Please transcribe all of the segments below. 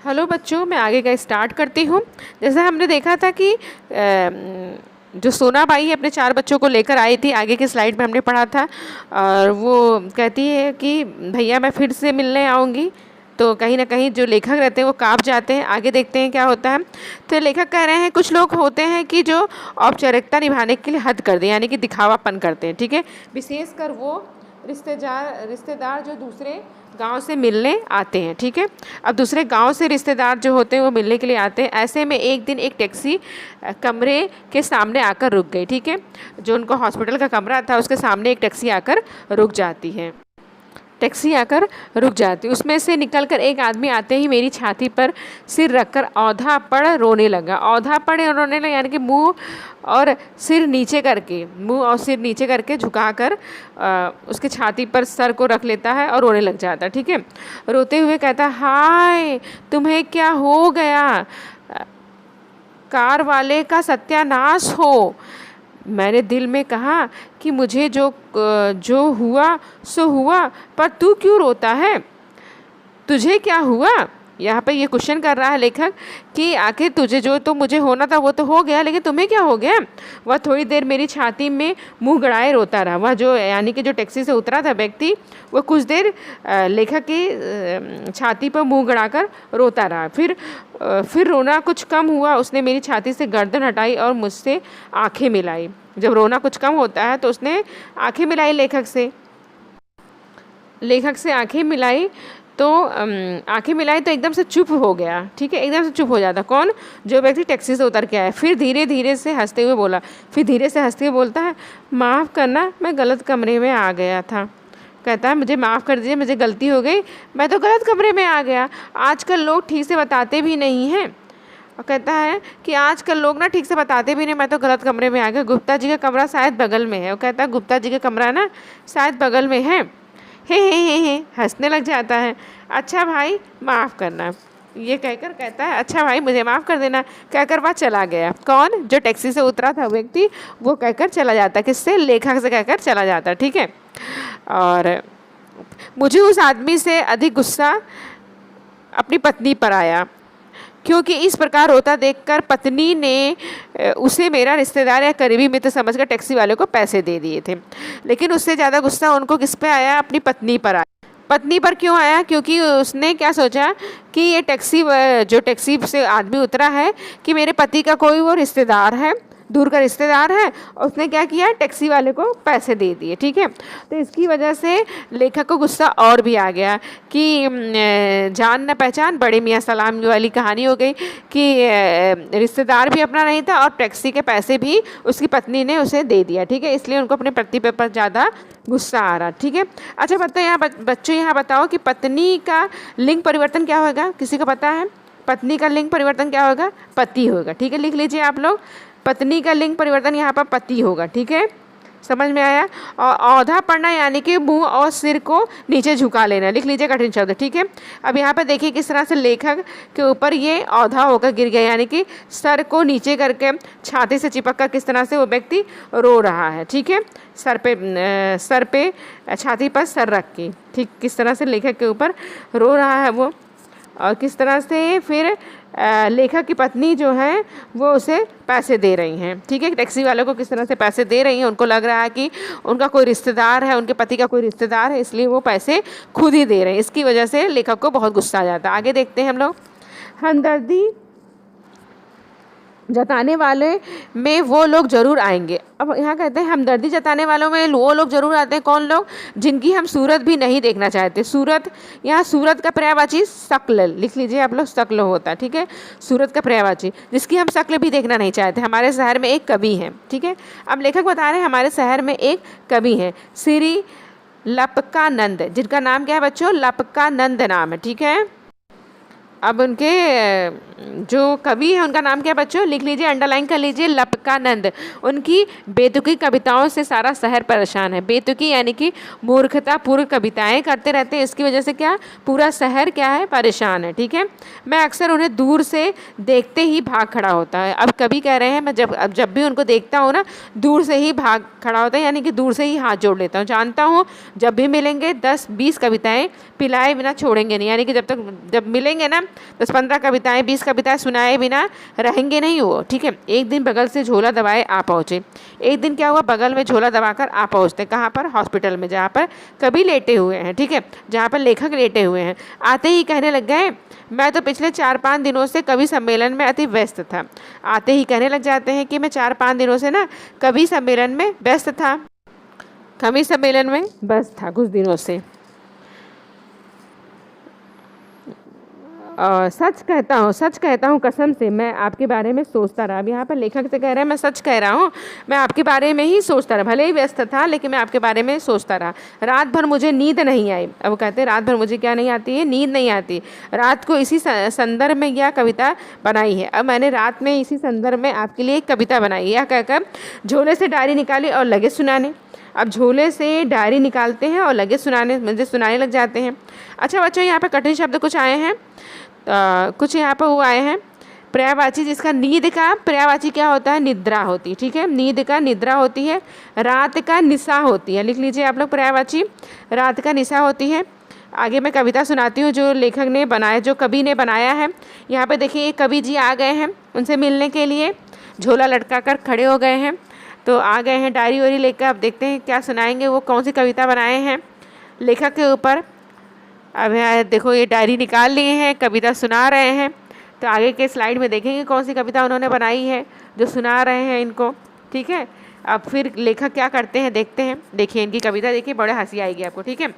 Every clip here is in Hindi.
हेलो बच्चों, मैं आगे का स्टार्ट करती हूँ। जैसे हमने देखा था कि जो सोना बाई अपने 4 बच्चों को लेकर आई थी, आगे की स्लाइड में हमने पढ़ा था। और वो कहती है कि भैया मैं फिर से मिलने आऊँगी। तो कहीं ना कहीं जो लेखक रहते हैं वो काँप जाते हैं। आगे देखते हैं क्या होता है। तो लेखक कह रहे हैं कुछ लोग होते हैं कि जो औपचारिकता निभाने के लिए हद कर दें, यानी कि दिखावापन करते हैं। ठीक है, विशेषकर वो रिश्तेदार जो दूसरे गांव से मिलने आते हैं। ठीक है, अब दूसरे गांव से रिश्तेदार जो होते हैं वो मिलने के लिए आते हैं। ऐसे में एक दिन एक टैक्सी कमरे के सामने आकर रुक गई। ठीक है, जो उनको हॉस्पिटल का कमरा था उसके सामने एक टैक्सी आकर रुक जाती है। उसमें से निकलकर एक आदमी आते ही मेरी छाती पर सिर रखकर औंधा पड़ रोने लगा। यानी कि मुंह और सिर नीचे करके झुकाकर उसके छाती पर सर को रख लेता है और रोने लग जाता है। ठीक है, रोते हुए कहता, हाय तुम्हें क्या हो गया, कार वाले का सत्यानाश हो। मैंने दिल में कहा कि मुझे जो हुआ सो हुआ, पर तू क्यों रोता है, तुझे क्या हुआ। यहाँ पे ये क्वेश्चन कर रहा है लेखक कि आखिर तुझे जो तो मुझे होना था वो तो हो गया, लेकिन तुम्हें क्या हो गया। वह थोड़ी देर मेरी छाती में मुंह गड़ाए रोता रहा। वह जो यानी कि जो टैक्सी से उतरा था व्यक्ति, वो कुछ देर लेखक की छाती पर मुंह गड़ाकर रोता रहा। फिर रोना कुछ कम हुआ। उसने मेरी छाती से गर्दन हटाई और मुझसे आंखें मिलाई। जब रोना कुछ कम होता है तो उसने आंखें मिलाई लेखक से आंखें मिलाई तो एकदम से चुप हो गया। ठीक है, एकदम से चुप हो जाता। कौन? जो व्यक्ति टैक्सी से उतर के आया। फिर धीरे से हंसते हुए बोलता है, माफ़ करना, मैं गलत कमरे में आ गया था। कहता है, मुझे माफ़ कर दीजिए, मुझे गलती हो गई, मैं तो गलत कमरे में आ गया। आजकल लोग ठीक से बताते भी नहीं हैं। और कहता है कि आजकल लोग ना ठीक से बताते भी नहीं, मैं तो गलत कमरे में आ गया। गुप्ता जी का कमरा शायद बगल में है। वो कहता है, गुप्ता जी का कमरा ना शायद बगल में है। हे हंसने लग जाता है। अच्छा भाई माफ़ करना, ये कहकर कहता है, अच्छा भाई मुझे माफ़ कर देना, कहकर वह चला गया। कौन? जो टैक्सी से उतरा था व्यक्ति, वो कहकर चला जाता। किससे? लेखक से कहकर चला जाता। ठीक है, और मुझे उस आदमी से अधिक गुस्सा अपनी पत्नी पर आया, क्योंकि इस प्रकार रोता देखकर पत्नी ने उसे मेरा रिश्तेदार या करीबी मित्र समझकर टैक्सी वाले को पैसे दे दिए थे। लेकिन उससे ज़्यादा गुस्सा उनको किस पे आया? अपनी पत्नी पर आया। पत्नी पर क्यों आया? क्योंकि उसने क्या सोचा कि ये जो टैक्सी से आदमी उतरा है कि मेरे पति का कोई वो रिश्तेदार है, दूर का रिश्तेदार है, और उसने क्या किया? टैक्सी वाले को पैसे दे दिए। ठीक है, तो इसकी वजह से लेखक को गुस्सा और भी आ गया कि जान न पहचान, बड़े मियाँ सलाम वाली कहानी हो गई कि रिश्तेदार भी अपना नहीं था और टैक्सी के पैसे भी उसकी पत्नी ने उसे दे दिया। ठीक है, इसलिए उनको अपने पति पर ज़्यादा गुस्सा आ रहा। ठीक है, अच्छा बताओ बच्चों यहाँ बताओ कि पत्नी का लिंग परिवर्तन क्या होगा? किसी को पता है? पत्नी का लिंग परिवर्तन क्या होगा? पति होगा। ठीक है, लिख लीजिए आप लोग, पत्नी का लिंग परिवर्तन यहाँ पर पति होगा। ठीक है, समझ में आया? और औंधा पड़ना यानी कि मुंह और सिर को नीचे झुका लेना। लिख लीजिए कठिन शब्द। ठीक है, अब यहाँ पे देखिए किस तरह से लेखक के ऊपर ये औंधा होकर गिर गया, यानी कि सर को नीचे करके छाती से चिपक कर किस तरह से वो व्यक्ति रो रहा है। ठीक है, सर पे छाती पर सर रख के, ठीक किस तरह से लेखक के ऊपर रो रहा है वो, और किस तरह से फिर लेखक की पत्नी जो है वो उसे पैसे दे रही हैं। ठीक है, टैक्सी वालों को किस तरह से पैसे दे रही हैं। उनको लग रहा है कि उनका कोई रिश्तेदार है, उनके पति का कोई रिश्तेदार है, इसलिए वो पैसे खुद ही दे रहे हैं। इसकी वजह से लेखक को बहुत गुस्सा आ जाता है। आगे देखते हैं हम लोग। हमदर्दी जताने वाले में वो लोग ज़रूर आएंगे। अब यहाँ कहते हैं हमदर्दी जताने वालों में वो लोग ज़रूर आते हैं। कौन लोग? जिनकी हम सूरत भी नहीं देखना चाहते। सूरत, यहाँ सूरत का पर्यायवाची शक्ल, लिख लीजिए आप लोग, शक्ल होता है। ठीक है, सूरत का पर्यायवाची, जिसकी हम शक्ल भी देखना नहीं चाहते। हमारे शहर में एक कवि हैं। ठीक है, अब लेखक बता रहे हैं हमारे शहर में एक कवि हैं, श्री लपकानंद, जिनका नाम क्या है बच्चों? लपकानंद नाम है। ठीक है, अब उनके जो कवि है उनका नाम क्या है बच्चों? लिख लीजिए, अंडरलाइन कर लीजिए, लपकानंद। उनकी बेतुकी कविताओं से सारा शहर परेशान है। बेतुकी यानी कि मूर्खतापूर्ण कविताएं करते रहते हैं, इसकी वजह से क्या पूरा शहर क्या है? परेशान है। ठीक है, मैं अक्सर उन्हें दूर से देखते ही भाग खड़ा होता है। अब कवि कह रहे हैं मैं जब भी उनको देखता हूँ ना, दूर से ही भाग खड़ा होता है, यानी कि दूर से ही हाथ जोड़ लेता हूँ। जानता हूँ जब भी मिलेंगे 10-20 कविताएं पिलाए बिना छोड़ेंगे नहीं, यानी कि जब मिलेंगे ना 10-15 कविताएं 20 कविताएं सुनाए बिना रहेंगे नहीं वो, ठीक है। एक दिन बगल से झोला दबाए आ पहुँचे। एक दिन क्या हुआ, बगल में झोला दबाकर आ पहुँचते कहाँ पर, हॉस्पिटल में, जहाँ पर कवि लेटे हुए हैं, ठीक है, जहाँ पर लेखक लेटे हुए हैं। आते ही कहने लग गए, मैं तो पिछले 4-5 दिनों से कवि सम्मेलन में अति व्यस्त था। आते ही कहने लग जाते हैं कि मैं 4-5 दिनों से ना कवि सम्मेलन में व्यस्त था, कवि सम्मेलन में व्यस्त था कुछ दिनों से। सच कहता हूँ कसम से, मैं आपके बारे में सोचता रहा। अब यहाँ पर लेखक से कह रहे हैं मैं सच कह रहा हूँ, मैं आपके बारे में ही सोचता रहा, भले ही व्यस्त था लेकिन मैं आपके बारे में सोचता रहा। रात भर मुझे नींद नहीं आई। अब वो कहते हैं रात भर मुझे क्या नहीं आती है, नींद नहीं आती। रात को इसी संदर्भ में यह कविता बनाई है। अब मैंने रात में इसी संदर्भ में आपके लिए एक कविता बनाई है। यह कहकर झोले से डायरी निकाली और लगे सुनाने। अब झोले से डायरी निकालते हैं और लगे मुझे सुनाने लग जाते हैं। अच्छा बच्चों, यहाँ पे कठिन शब्द कुछ आए हैं, कुछ यहाँ पर वो आए हैं। पर्यायवाची, जिसका नींद का पर्यायवाची क्या होता है, निद्रा होती है, ठीक है। नींद का निद्रा होती है। रात का निशा होती है, लिख लीजिए आप लोग पर्यायवाची, रात का निशा होती है। आगे मैं कविता सुनाती हूँ जो लेखक ने बनाया, जो कवि ने बनाया है। यहाँ पे देखिए कवि जी आ गए हैं उनसे मिलने के लिए, झोला लटका कर खड़े हो गए हैं, तो आ गए हैं डायरी वारी लेकर। अब देखते हैं क्या सुनाएंगे, वो कौन सी कविता बनाए हैं लेखक के ऊपर। अब यहाँ देखो ये डायरी निकाल लिए हैं, कविता सुना रहे हैं, तो आगे के स्लाइड में देखेंगे कौन सी कविता उन्होंने बनाई है जो सुना रहे हैं इनको, ठीक है। अब फिर लेखक क्या करते हैं देखते हैं। देखिए इनकी कविता, देखिए बड़े हंसी आएगी आपको, ठीक है।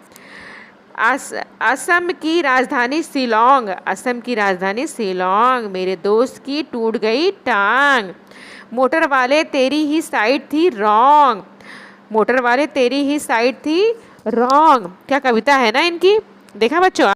असम की राजधानी शिलोंग, असम की राजधानी शिलोंग, मेरे दोस्त की टूट गई टांग, मोटर वाले तेरी ही साइड थी रॉन्ग, मोटर वाले तेरी ही साइड थी रॉन्ग। क्या कविता है ना इनकी, देखा बच्चों,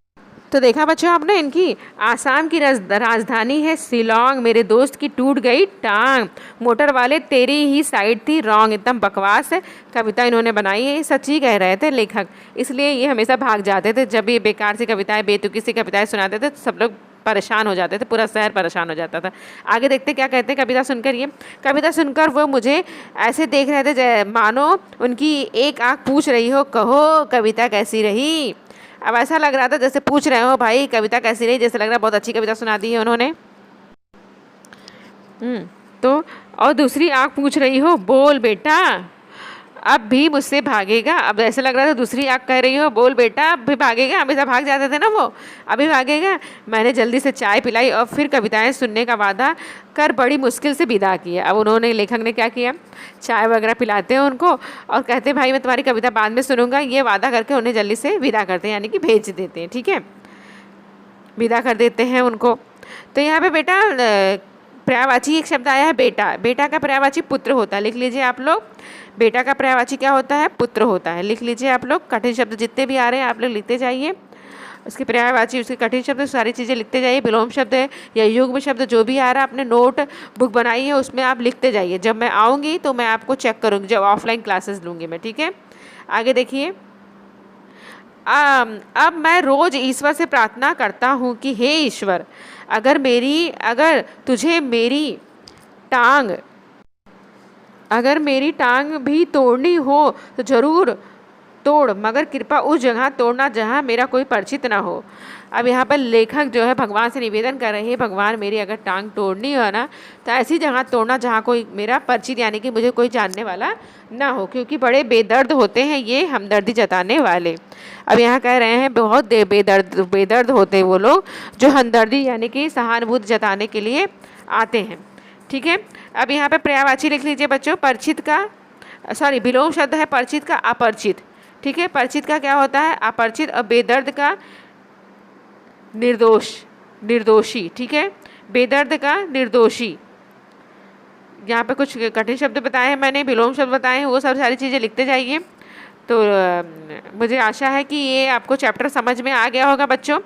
तो देखा बच्चों आपने इनकी। आसाम की राजधानी है शिलोंग, मेरे दोस्त की टूट गई टांग, मोटर वाले तेरी ही साइड थी रॉन्ग। एकदम बकवास है कविता इन्होंने बनाई है, ये सच्ची कह रहे थे लेखक, इसलिए ये हमेशा भाग जाते थे। जब ये बेकार सी कविताएं, बेतुकी सी कविताएं सुनाते थे तो सब लोग परेशान हो जाते थे, पूरा शहर परेशान हो जाता था। आगे देखते क्या कहते हैं कविता सुनकर। ये कविता सुनकर वो मुझे ऐसे देख रहे थे मानो उनकी एक आँख पूछ रही हो, कहो कविता कैसी रही। अब ऐसा लग रहा था जैसे पूछ रहे हो भाई कविता कैसी रही, जैसे लग रहा बहुत अच्छी कविता सुना दी है उन्होंने। तो और दूसरी आँख पूछ रही हो, बोल बेटा अब भी मुझसे भागेगा। अब ऐसा लग रहा था दूसरी आँख कह रही हो, बोल बेटा अब भी भागेगा। हमेशा भाग जाते थे ना वो, अभी भागेगा। मैंने जल्दी से चाय पिलाई और फिर कविताएं सुनने का वादा कर बड़ी मुश्किल से विदा किया। अब उन्होंने, लेखक ने क्या किया, चाय वगैरह पिलाते हैं उनको और कहते हैं भाई मैं तुम्हारी कविता बाद में सुनूंगा, ये वादा करके उन्हें जल्दी से विदा करते हैं, यानी कि भेज देते हैं, ठीक है, विदा कर देते हैं उनको। तो यहाँ पे बेटा पर्यायवाची एक शब्द आया है बेटा, बेटा का पर्यायवाची पुत्र होता है, लिख लीजिए आप लोग। बेटा का पर्यायवाची क्या होता है, पुत्र होता है, लिख लीजिए आप लोग। कठिन शब्द जितने भी आ रहे हैं आप लोग लिखते जाइए, उसके पर्यायवाची, उसके कठिन शब्द, सारी चीज़ें लिखते जाइए। विलोम शब्द है या युग्म शब्द जो भी आ रहा है, अपने नोट बुक बनाई है उसमें आप लिखते जाइए। जब मैं आऊँगी तो मैं आपको चेक करूँगी, जब ऑफलाइन क्लासेस लूँगी मैं, ठीक है। आगे देखिए, अब मैं रोज़ ईश्वर से प्रार्थना करता हूँ कि हे ईश्वर, अगर तुझे मेरी टांग भी तोड़नी हो तो ज़रूर तोड़, मगर कृपा उस जगह तोड़ना जहाँ मेरा कोई परिचित ना हो। अब यहाँ पर लेखक जो है भगवान से निवेदन कर रहे हैं, भगवान मेरी अगर टांग तोड़नी हो ना तो ऐसी जगह तोड़ना जहाँ कोई मेरा परिचित, यानी कि मुझे कोई जानने वाला ना हो, क्योंकि बड़े बेदर्द होते हैं ये हमदर्दी जताने वाले। अब यहाँ कह रहे हैं बहुत बेदर्द होते हैं वो लोग जो हमदर्दी यानी कि सहानुभूति जताने के लिए आते हैं, ठीक है। अब यहाँ पे पर्यायवाची लिख लीजिए बच्चों। परिचित का, सॉरी, विलोम शब्द है परिचित का अपरिचित, ठीक है। परिचित का क्या होता है, अपरिचित, और बेदर्द का निर्दोषी, ठीक है, बेदर्द का निर्दोषी। यहाँ पे कुछ कठिन शब्द बताए हैं मैंने, विलोम शब्द बताए हैं, वो सब सारी चीज़ें लिखते जाइए। तो मुझे आशा है कि ये आपको चैप्टर समझ में आ गया होगा बच्चों।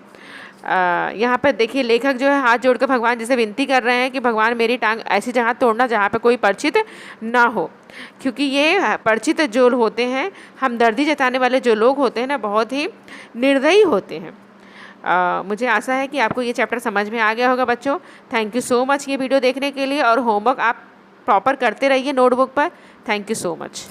यहाँ पर देखिए लेखक जो है हाथ जोड़कर भगवान जैसे विनती कर रहे हैं कि भगवान मेरी टांग ऐसी जगह तोड़ना जहाँ पे कोई परिचित ना हो, क्योंकि ये परिचित जो होते हैं, हमदर्दी जताने वाले जो लोग होते हैं ना, बहुत ही निर्दयी होते हैं। मुझे आशा है कि आपको ये चैप्टर समझ में आ गया होगा बच्चों। थैंक यू सो मच ये वीडियो देखने के लिए, और होमवर्क आप प्रॉपर करते रहिए नोटबुक पर। Thank you so much.